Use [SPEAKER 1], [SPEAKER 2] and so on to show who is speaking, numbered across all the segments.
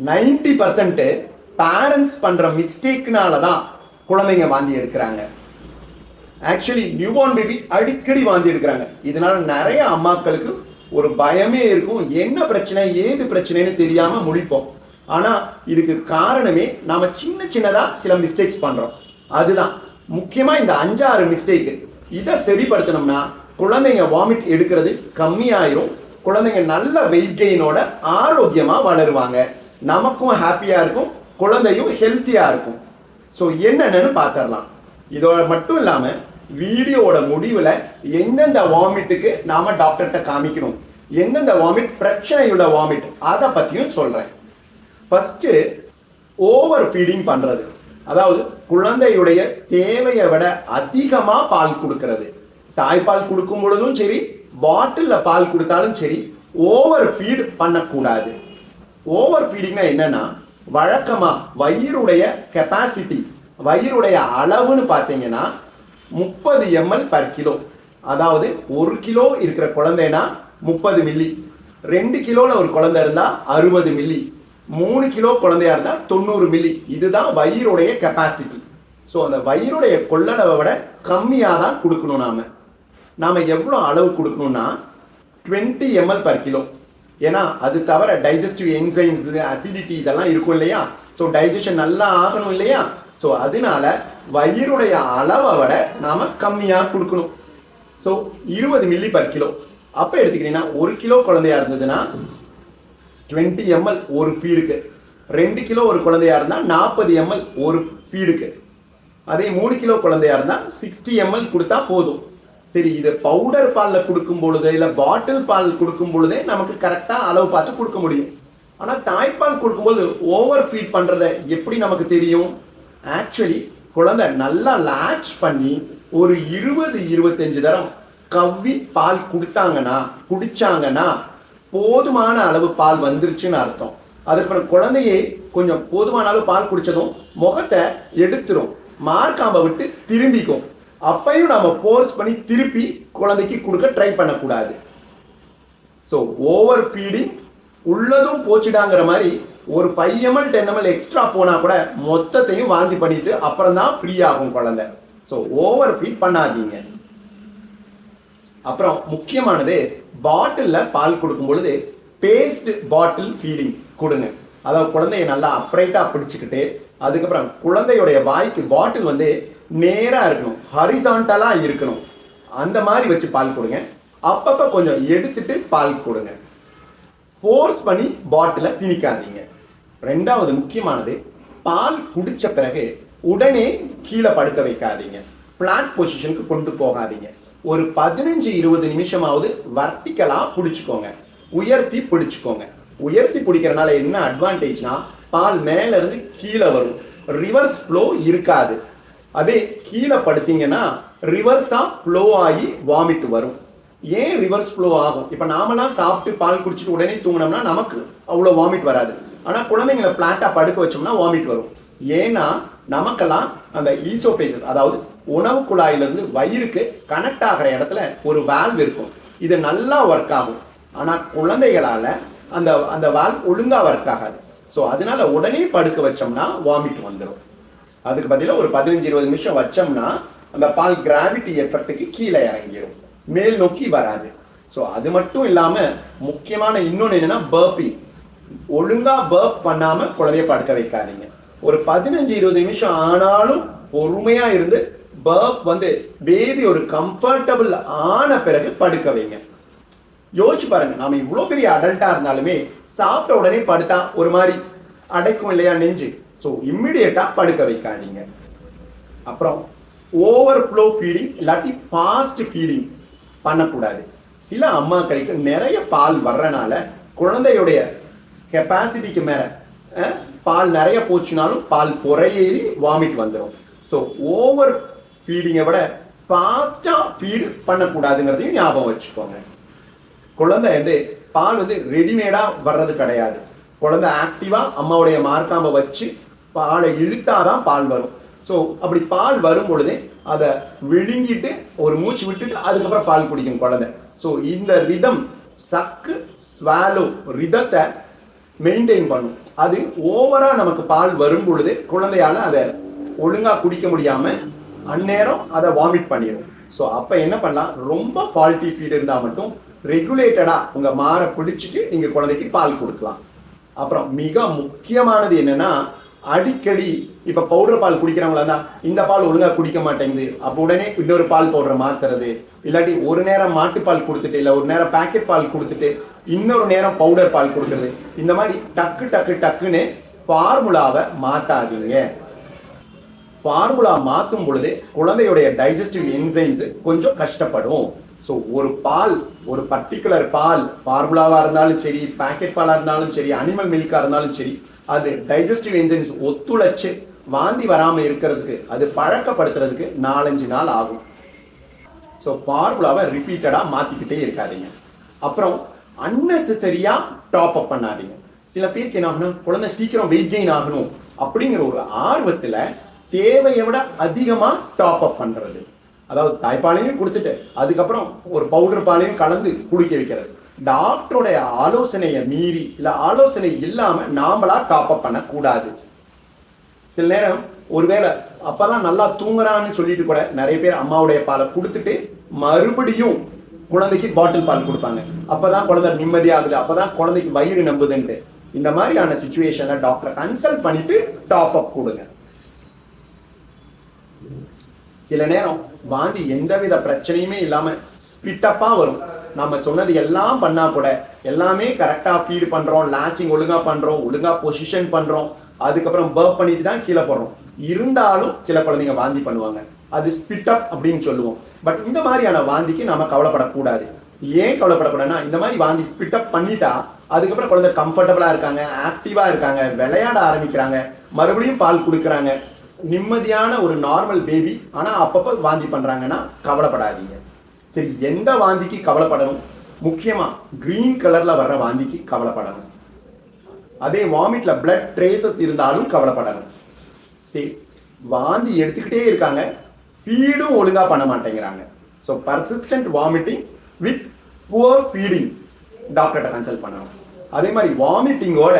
[SPEAKER 1] 90% parents பண்ற மிஸ்டேக்னால தான் குழந்தைங்க வாந்தி எடுக்கிறாங்க. ஆக்சுவலி நியூபார்ன் பேபிஸ் அடிக்கடி வாந்தி எடுக்கிறாங்க. இதனால நிறைய அம்மாக்களுக்கு ஒரு பயமே இருக்கும், என்ன பிரச்சனை ஏது பிரச்சனைன்னு தெரியாம முழிப்போம். ஆனா இதுக்கு காரணமே நாம சின்ன சின்னதா சில மிஸ்டேக்ஸ் பண்றோம். அதுதான் முக்கியமா இந்த 5-6 மிஸ்டேக். இதை சரிப்படுத்தணும்னா குழந்தைங்க வாமிட் எடுக்கிறது கம்மியாயிரும். குழந்தைங்க நல்ல வெயிட் கெயினோட ஆரோக்கியமா வளருவாங்க. நமக்கும் ஹாப்பியா இருக்கும், குழந்தையும் ஹெல்த்தியா இருக்கும். ஸோ என்னென்னு பார்த்துடலாம். இதோட மட்டும் இல்லாம வீடியோட முடிவுல எந்தெந்த வாமிட்டுக்கு நாம டாக்டர்கிட்ட காமிக்கணும், எந்தெந்த வாமிட் பிரச்சனையுள்ள வாமிட் அதை பத்தியும் சொல்றேன். ஃபர்ஸ்ட், ஓவர் ஃபீடிங் பண்றது, அதாவது குழந்தையுடைய தேவையை விட அதிகமா பால் கொடுக்கிறது. தாய்ப்பால் கொடுக்கும் பொழுதும் சரி, பாட்டில்ல பால் கொடுத்தாலும் சரி, ஓவர் ஃபீட் பண்ணக்கூடாது. ஓவர் ஃபீடிங்னா என்னன்னா, வழக்கமா வயிறுடைய கெப்பாசிட்டி, வயிறுடைய அளவுன்னு பார்த்தீங்கன்னா 30 ml per கிலோ. அதாவது 1 கிலோ இருக்கிற குழந்தைனா 30 மில்லி, 2 கிலோல ஒரு குழந்தை இருந்தா 60 மில்லி, 3 கிலோ குழந்தையா இருந்தா 90 மில்லி. இதுதான் வயிறுடைய கெப்பாசிட்டி. ஸோ அந்த வயிறுடைய கொள்ளளவை விட கம்மியாக தான் கொடுக்கணும். நாம எவ்வளோ அளவு கொடுக்கணும்னா 20 ml per கிலோ. ஏன்னா அது தவிர டைஜஸ்டிவ் என்சைம்ஸ், அசிடிட்டி இதெல்லாம் இருக்கும் இல்லையா? ஸோ டைஜஷன் நல்லா ஆகணும் இல்லையா? ஸோ அதனால வயிறுடைய அளவை விட நாம கம்மியாக கொடுக்கணும். So 20 milli per kilo. அப்போ எடுத்துக்கிட்டீங்கன்னா 1 கிலோ குழந்தையா இருந்ததுன்னா 20 ml ஒரு ஃபீடுக்கு, 2 கிலோ ஒரு குழந்தையா இருந்தால் 40 ml ஒரு ஃபீடுக்கு, அதே 3 கிலோ குழந்தையா இருந்தால் 60 ml கொடுத்தா போதும். சரி, இது பவுடர் பாலில் கொடுக்கும் பொழுது இல்லை பாட்டில் பால் கொடுக்கும் பொழுதே நமக்கு கரெக்டாக அளவு பார்த்து கொடுக்க முடியும். ஆனால் தாய்ப்பால் கொடுக்கும்போது ஓவர் ஃபீட் பண்ணுறதை எப்படி நமக்கு தெரியும்? ஆக்சுவலி குழந்தை நல்லா லாச் பண்ணி ஒரு 20-25 தரம் கவ்வி பால் குடிச்சாங்கன்னா போதுமான அளவு பால் வந்துருச்சுன்னு அர்த்தம். அதுக்கப்புறம் குழந்தையே கொஞ்சம் போதுமான அளவு பால் குடிச்சதும் முகத்தை எடுத்துரும், மார்க்காம்பை விட்டு திரும்பிக்கும். அப்பையும் நம்ம ஃபோர்ஸ் பண்ணி திருப்பி குழந்தைக்கு கொடுக்க ட்ரை பண்ணக்கூடாது. ஸோ ஓவர் ஃபீடிங் உள்ளதும் போச்சுடாங்கிற மாதிரி ஒரு 5 ml 10 ml எக்ஸ்ட்ரா போனா கூட மொத்தத்தையும் வாந்தி பண்ணிட்டு அப்புறம் தான் ஃப்ரீ ஆகும் குழந்தை. ஸோ ஓவர் ஃபீட் பண்ணாதீங்க. அப்புறம் முக்கியமானது, பாட்டில்ல பால் கொடுக்கும் பொழுது பேஸ்ட் பாட்டில் ஃபீடிங் கொடுங்க. அதாவது குழந்தைய நல்லா அப்ரைட்டா பிடிச்சுக்கிட்டு, அதுக்கப்புறம் குழந்தையுடைய வாய்க்கு பாட்டில் வந்து நேரா இருக்கணும், ஹரிசான்டலா இருக்கணும். அந்த மாதிரி வச்சு பால் கொடுங்க. அப்பப்ப கொஞ்சம் எடுத்துட்டு பால் கொடுங்க. ஃபோர்ஸ் பண்ணி பாட்டில திணிக்காதீங்க. ரெண்டாவது முக்கியமானது, பால் குடிச்ச பிறகு உடனே கீழே படுக்க வைக்காதீங்க, பிளாட் பொசிஷனுக்கு கொண்டு போகாதீங்க. ஒரு 15-20 நிமிஷமாவது வர்டிக்கலா பிடிச்சுக்கோங்க, உயர்த்தி பிடிச்சுக்கோங்க. உயர்த்தி பிடிக்கிறனால என்ன அட்வான்டேஜ்னா, பால் மேல இருந்து கீழே வரும், ரிவர்ஸ் ஃப்ளோ இருக்காது. அதே கீழே படுத்தீங்கன்னா ரிவர்ஸா ஃப்ளோ ஆகி வாமிட் வரும். ஏன் ரிவர்ஸ் ஃப்ளோ ஆகும்? இப்போ நாமெல்லாம் சாப்பிட்டு பால் குடிச்சிட்டு உடனே தூங்கினோம்னா நமக்கு அவ்வளோ வாமிட் வராது. ஆனால் குழந்தைங்களை ஃப்ளாட்டா படுக்க வச்சோம்னா வாமிட் வரும். ஏன்னா நமக்கெல்லாம் அந்த ஈசோஃபேகஸ், அதாவது உணவு குழாயிலிருந்து வயிறுக்கு கனெக்ட் ஆகிற இடத்துல ஒரு வால்வ் இருக்கும். இது நல்லா ஒர்க் ஆகும். ஆனால் குழந்தைகளால அந்த அந்த வால்வ் ஒழுங்கா ஒர்க் ஆகாது. ஸோ அதனால உடனே படுக்க வச்சோம்னா வாமிட் வந்துடும். அதுக்கு பதிலாக ஒரு 15-20 நிமிஷம் வச்சோம்னா அந்த பால் கிராவிட்டி எஃபெக்ட்டுக்கு கீழே இறங்கிடும், மேல் நோக்கி வராது. ஸோ அது மட்டும் இல்லாமல் முக்கியமான இன்னொன்று என்னன்னா, பர்பிங். ஒழுங்கா பர்ப் பண்ணாம குழந்தைய படுக்க வைக்காதீங்க. ஒரு 15-20 நிமிஷம் ஆனாலும் பொறுமையா இருந்து பர்ப் வந்து பேபி ஒரு கம்ஃபர்டபுள் ஆன பிறகு படுக்க வைங்க. யோசிச்சு பாருங்க, நாம இவ்வளோ பெரிய அடல்ட்டா இருந்தாலுமே சாப்பிட்ட உடனே படுத்தா ஒரு மாதிரி அடைக்கும் இல்லையா நெஞ்சு? ஸோ இம்மிடியட்டா படுக்க வைக்காதீங்க. அப்புறம் ஓவர் ஃப்ளோ ஃபீடிங் இல்லாட்டி ஃபாஸ்ட் ஃபீடிங் பண்ணக்கூடாது. சில அம்மாக்களுக்கு நிறைய பால் வர்றனால குழந்தையுடைய கெப்பாசிட்டிக்கு மேல பால் நிறைய போச்சுனாலும் பால் பொறையேறி வாமிட் வந்துடும். ஸோ ஓவர் ஃபீடிங்கை விட ஃபாஸ்டா ஃபீட் பண்ணக்கூடாதுங்கிறதையும் ஞாபகம் வச்சுக்கோங்க. குழந்தை வந்து பால் வந்து ரெடிமேடா வர்றது கிடையாது. குழந்தை ஆக்டிவா அம்மாவுடைய மார்க்காம்பை வச்சு பாலை இழுத்தாதான் பால் வரும். ஸோ அப்படி பால் வரும் பொழுது அதை விழுங்கிட்டு ஒரு மூச்சு விட்டுட்டு அதுக்கப்புறம் பால் குடிக்கும் குழந்தை. ஸோ இந்த ரிதம், சக்கு ஸ்வாலோ ரிதத்தை மெயின்டைன் பண்ணும். அது ஓவரா நமக்கு பால் வரும் பொழுது குழந்தையால அதை ஒழுங்கா குடிக்க முடியாம அந்நேரம் அதை வாமிட் பண்ணிடும். ஸோ அப்ப என்ன பண்ணலாம், ரொம்ப ஃபால்ட்டி ஃபீட் இருந்தா மட்டும் ரெகுலேட்டடா உங்க மாரை பிடிச்சிட்டு நீங்க குழந்தைக்கு பால் கொடுக்கலாம். அப்புறம் மிக முக்கியமானது என்னன்னா, அடிக்கடி இப்ப பவுடர் பால் குடிக்கிறவங்களா இருந்தா இந்த பால் ஒழுங்கா குடிக்க மாட்டேங்குது, அப்ப உடனே இன்னொரு பால் பவுடரை மாத்துறது, இல்லாட்டி ஒரு நேரம் மாட்டுப்பால் கொடுத்துட்டு இல்ல ஒரு நேரம் பேக்கெட் பால் கொடுத்துட்டு இன்னொரு நேரம் பவுடர் பால் கொடுக்கறது, இந்த மாதிரி டக்கு டக்கு டக்குன்னு ஃபார்முலாவை மாத்தாதீங்க. ஃபார்முலா மாற்றும் பொழுது குழந்தையுடைய டைஜஸ்டிவ் என்சைம்ஸ் கொஞ்சம் கஷ்டப்படும். ஸோ ஒரு பால், ஒரு பர்டிகுலர் பால், ஃபார்முலாவா இருந்தாலும் சரி, பேக்கெட் பாலா இருந்தாலும் சரி, அனிமல் மில்கா இருந்தாலும் சரி, அது டைஜஸ்டிவ் என்சைம்ஸ் ஒத்துழைச்சு வாந்தி வராம இருக்கிறதுக்கு, அது பழக்கப்படுத்துறதுக்கு 4-5 நாள் ஆகும். ஸோ ஃபார்முலாவை ரிப்பீட்டடா மாத்திக்கிட்டே இருக்காதீங்க. அப்புறம் அன்னெசரியா டாப் அப் பண்ணாதீங்க. சில பேருக்கு என்ன ஆகணும், குழந்தை சீக்கிரம் வெயிட் கெயின் ஆகணும் அப்படிங்கிற ஒரு ஆர்வத்துல தேவையை விட அதிகமா டாப் அப் பண்றது. அதாவது தாய்ப்பாலையும் கொடுத்துட்டு அதுக்கப்புறம் ஒரு பவுடர் பாலையும் கலந்து குடிக்க வைக்கிறது. டாக்டருடைய ஆலோசனையை மீறி இல்ல ஆலோசனை இல்லாம நாமளா டாப் அப் பண்ண கூடாது. சில நேரம் ஒருவேளை அப்பதான் நல்லா தூங்குறான்னு சொல்லிட்டு கூட நிறைய பேர் அம்மாவுடைய பாலை கொடுத்துட்டு மறுபடியும் குழந்தைக்கு பாட்டில் பால் கொடுப்பாங்க. அப்பதான் குழந்தை நிம்மதியாகுது, அப்பதான் குழந்தைக்கு வயிறு நம்புதுன்ட்டு. இந்த மாதிரியான சிச்சுவேஷன்ல டாக்டரை கன்சல்ட் பண்ணிட்டு டாப் அப் கொடுங்க. சில நேரம் வாந்தி எந்தவித பிரச்சனையுமே இல்லாம ஸ்பிட்டப்பா வரும். நம்ம சொன்னது எல்லாம் பண்ணா கூட, எல்லாமே கரெக்டா ஃபீட் பண்றோம், லாச்சிங் ஒழுங்கா பண்றோம், ஒழுங்கா பொசிஷன் பண்றோம், அதுக்கப்புறம் பர்ப் பண்ணிட்டு தான் கீழே போடுறோம். இருந்தாலும் சில குழந்தைங்க வாந்தி பண்ணுவாங்க, அது ஸ்பிட் அப் அப்படின்னு சொல்லுவோம். பட் இந்த மாதிரியான வாந்திக்கு நாம கவலைப்படக்கூடாது. ஏன் கவலைப்படக்கூடாதுன்னா, இந்த மாதிரி வாந்தி ஸ்பிட் அப் பண்ணிட்டா அதுக்கப்புறம் குழந்தை கம்ஃபர்டபுளா இருக்காங்க, ஆக்டிவா இருக்காங்க, விளையாட ஆரம்பிக்கிறாங்க, மறுபடியும் பால் கொடுக்குறாங்க, நிம்மதியான ஒரு நார்மல் பேபி. ஆனா அப்பப்ப வாந்தி பண்றாங்கன்னா கவலைப்படாதீங்க. சரி, எந்த வாந்திக்கு கவலைப்படணும்? முக்கியமா கிரீன் கலர்ல வர்ற வாந்திக்கு கவலைப்படணும். அதே வாமிட்ல பிளட் ட்ரேசஸ் இருந்தாலும் கவலைப்படணும். சரி, வாந்தி எடுத்துக்கிட்டே இருக்காங்க, ஃபீடும் ஒழுங்கா பண்ண மாட்டேங்கிறாங்க. So persistent vomiting with poor feeding, டாக்டர்கிட்ட கன்சல்ட் பண்ணணும். அதே மாதிரி வாமிட்டிங்கோட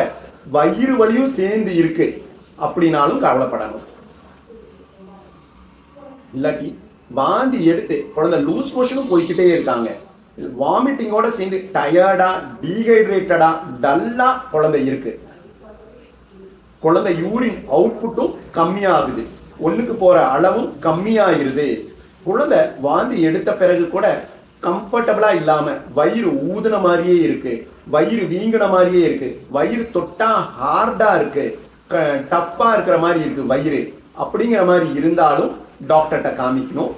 [SPEAKER 1] வயிறு வலியும் சேர்ந்து இருக்கு அப்படின்னாலும் கவலைப்படணும். இல்லாட்டி வாந்தி எடுத்து குழந்தை லூஸ் மோஷனும் போய்கிட்டே இருக்காங்க, வாமிட்டிங்கோட சேர்ந்து டயர்டா, டீஹைட்ரேட்டடா, டல்லா குழந்தை இருக்கு, குழந்தை யூரின் அவுட்புட்டும் கம்மியாகுது, ஒண்ணுக்கு போற அளவும் கம்மியாயிருது, குழந்தை வாந்தி எடுத்த பிறகு கூட கம்ஃபர்டபுளா இல்லாம வயிறு ஊதுன மாதிரியே இருக்கு, வயிறு வீங்கின மாதிரியே இருக்கு, வயிறு தொட்டா ஹார்டா இருக்கு, டஃப்பா இருக்கிற மாதிரி இருக்கு வயிறு, அப்படிங்கிற மாதிரி இருந்தாலும் டாக்டர்கிட்ட காமிக்கணும்.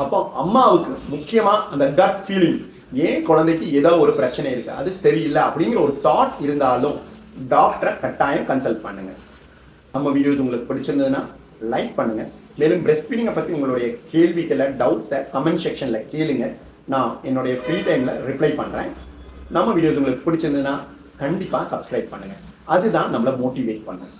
[SPEAKER 1] அப்போ அம்மாவுக்கு முக்கியமா அந்த கட் ஃபீலிங், ஏன் குழந்தைக்கு ஏதோ ஒரு பிரச்சனை இருக்கு, அது சரியில்லை அப்படிங்கிற ஒரு தாட் இருந்தாலும் டாக்டரை கட்டாயம் கன்சல்ட் பண்ணுங்க. நம்ம வீடியோஸ் உங்களுக்கு பிடிச்சிருந்ததுன்னா லைக் பண்ணுங்க. மேலும் பிரெஸ்ட் ஃபீடிங்கை பற்றி உங்களுடைய கேள்விகளை, டவுட்ஸை கமெண்ட் செக்ஷன்ல கேளுங்க. நான் என்னுடைய ஃப்ரீ டைம்ல ரிப்ளை பண்றேன். நம்ம வீடியோஸ் உங்களுக்கு பிடிச்சிருந்ததுன்னா கண்டிப்பா சப்ஸ்கிரைப் பண்ணுங்க. அதுதான் நம்மளை மோட்டிவேட் பண்ணும்.